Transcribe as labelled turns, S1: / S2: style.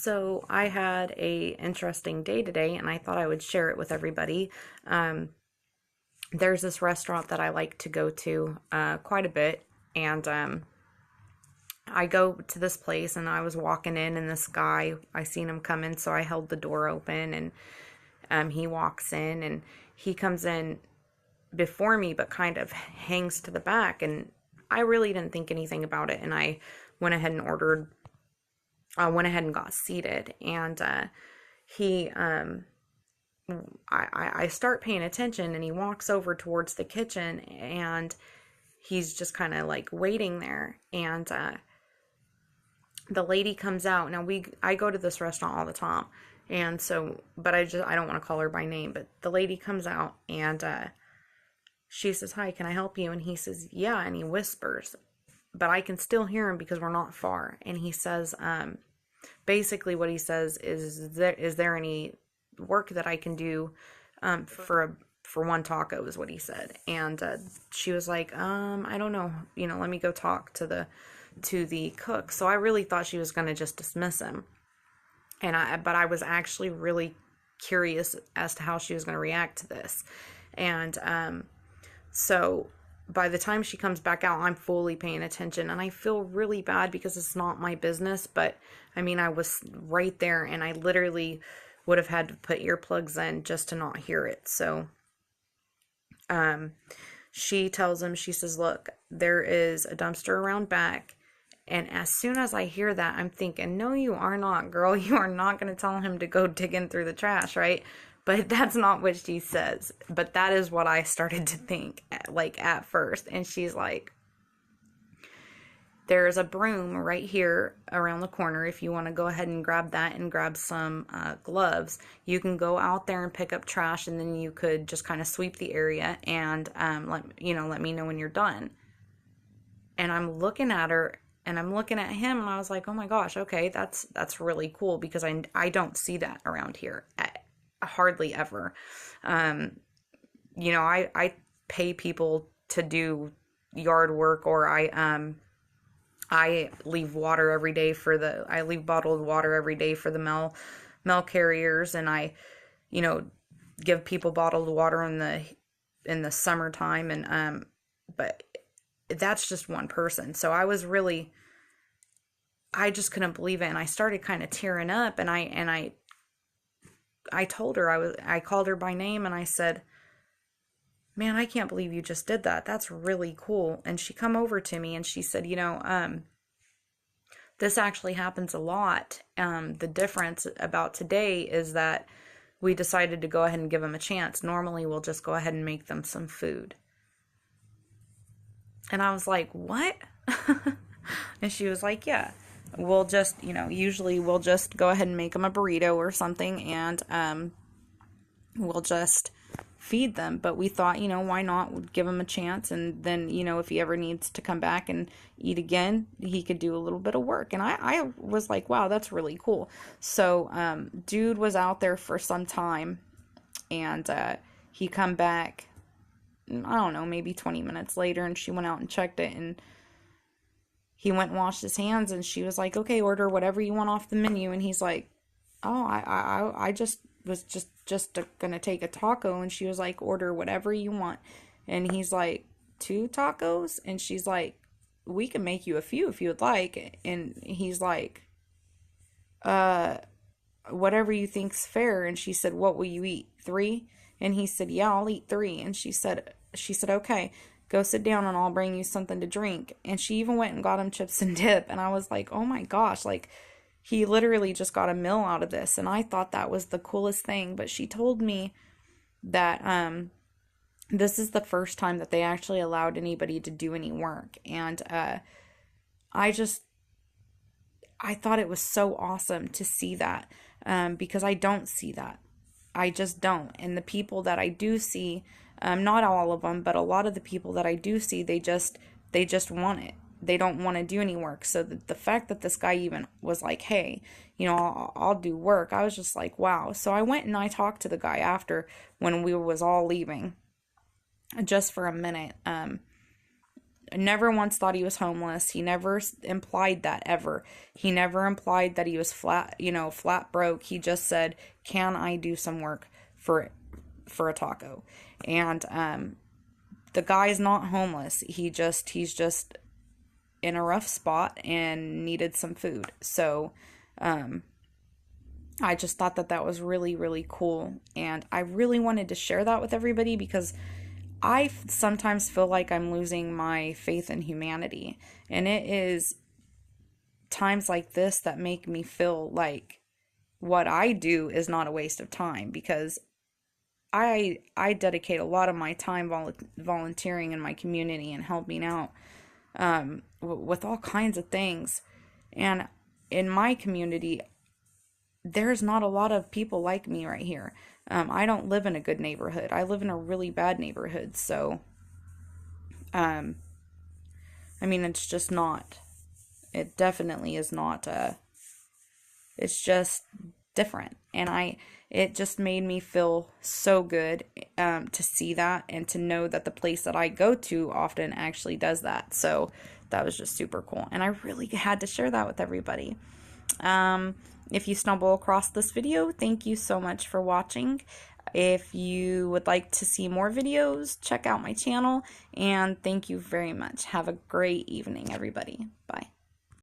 S1: So I had a interesting day today, and I thought I would share it with everybody. Um, there's this restaurant that I like to go to quite a bit, and I go to this place, and I was walking in, and this guy, I seen him come in, so I held the door open, and he walks in, and he comes in before me, but kind of hangs to the back, and I really didn't think anything about it, and I went ahead and ordered. I went ahead and got seated, and he I start paying attention, and he walks over towards the kitchen, and he's just kind of like waiting there, and the lady comes out. Now I go to this restaurant all the time, and so, but I don't want to call her by name, but the lady comes out, and she says, "Hi, can I help you?" And he says, "Yeah," and he whispers, but I can still hear him because we're not far, and he says, basically what he says is there any work that I can do for one taco, is what he said. And she was like, I don't know, let me go talk to the cook. So I really thought she was going to just dismiss him, but I was actually really curious as to how she was going to react to this. And so by the time she comes back out, I'm fully paying attention, and I feel really bad because it's not my business, but I mean, I was right there, and I literally would have had to put earplugs in just to not hear it. So she tells him, she says, "Look, there is a dumpster around back." And as soon as I hear that, I'm thinking, no, you are not, girl. You are not going to tell him to go digging through the trash, right? But that's not what she says. But that is what I started to think, like, at first. And she's like, "There's a broom right here around the corner. If you want to go ahead and grab that and grab some gloves, you can go out there and pick up trash, and then you could just kind of sweep the area and let me know when you're done." And I'm looking at her, and I'm looking at him, and I was like, "Oh my gosh, okay, that's really cool," because I don't see that around here hardly ever. I pay people to do yard work, or I leave water every day I leave bottled water every day for the mail carriers, and I, give people bottled water in the summertime, and but that's just one person. So I just couldn't believe it, and I started kind of tearing up, and I told her, I called her by name, and I said, "Man, I can't believe you just did that. That's really cool." And she come over to me, and she said, "This actually happens a lot. The difference about today is that we decided to go ahead and give them a chance. Normally, we'll just go ahead and make them some food." And I was like, "What?" And she was like, "Yeah, we'll just, usually we'll just go ahead and make them a burrito or something, and we'll just feed them. But we thought, why not? We'd give him a chance, and then, if he ever needs to come back and eat again, he could do a little bit of work." And I was like, wow, that's really cool. So dude was out there for some time, and he come back, I don't know, maybe 20 minutes later, and she went out and checked it, and he went and washed his hands, and she was like, "Okay, order whatever you want off the menu." And he's like, "Oh, I just was just gonna take a taco." And she was like, "Order whatever you want." And he's like, "Two tacos?" And she's like, "We can make you a few if you would like." And he's like, uh, "Whatever you think's fair." And she said, "What will you eat? Three?" And he said, "Yeah, I'll eat three." And she said, "Okay, go sit down, and I'll bring you something to drink." And she even went and got him chips and dip. And I was like, oh my gosh, like, he literally just got a meal out of this. And I thought that was the coolest thing. But she told me that this is the first time that they actually allowed anybody to do any work. And I just, I thought it was so awesome to see that, because I don't see that. I just don't. And the people that I do see, not all of them, but a lot of the people that I do see, they just want it. They don't want to do any work. So the fact that this guy even was like, "Hey, I'll do work," I was just like, wow. So I went and I talked to the guy after, when we was all leaving, just for a minute. never once thought he was homeless. He never implied that ever. He never implied that he was flat, flat broke. He just said, "Can I do some work for a taco?" And the guy's not homeless. He's just in a rough spot and needed some food. So I just thought that that was really, really cool. And I really wanted to share that with everybody because I sometimes feel like I'm losing my faith in humanity. And it is times like this that make me feel like what I do is not a waste of time, because I dedicate a lot of my time volunteering in my community and helping out with all kinds of things. And in my community, there's not a lot of people like me right here. I don't live in a good neighborhood. I live in a really bad neighborhood. So, I mean, it's just not, it definitely is not, it's just different. And it just made me feel so good, to see that and to know that the place that I go to often actually does that. So that was just super cool. And I really had to share that with everybody. If you stumble across this video, thank you so much for watching. If you would like to see more videos, check out my channel, and thank you very much. Have a great evening, everybody. Bye.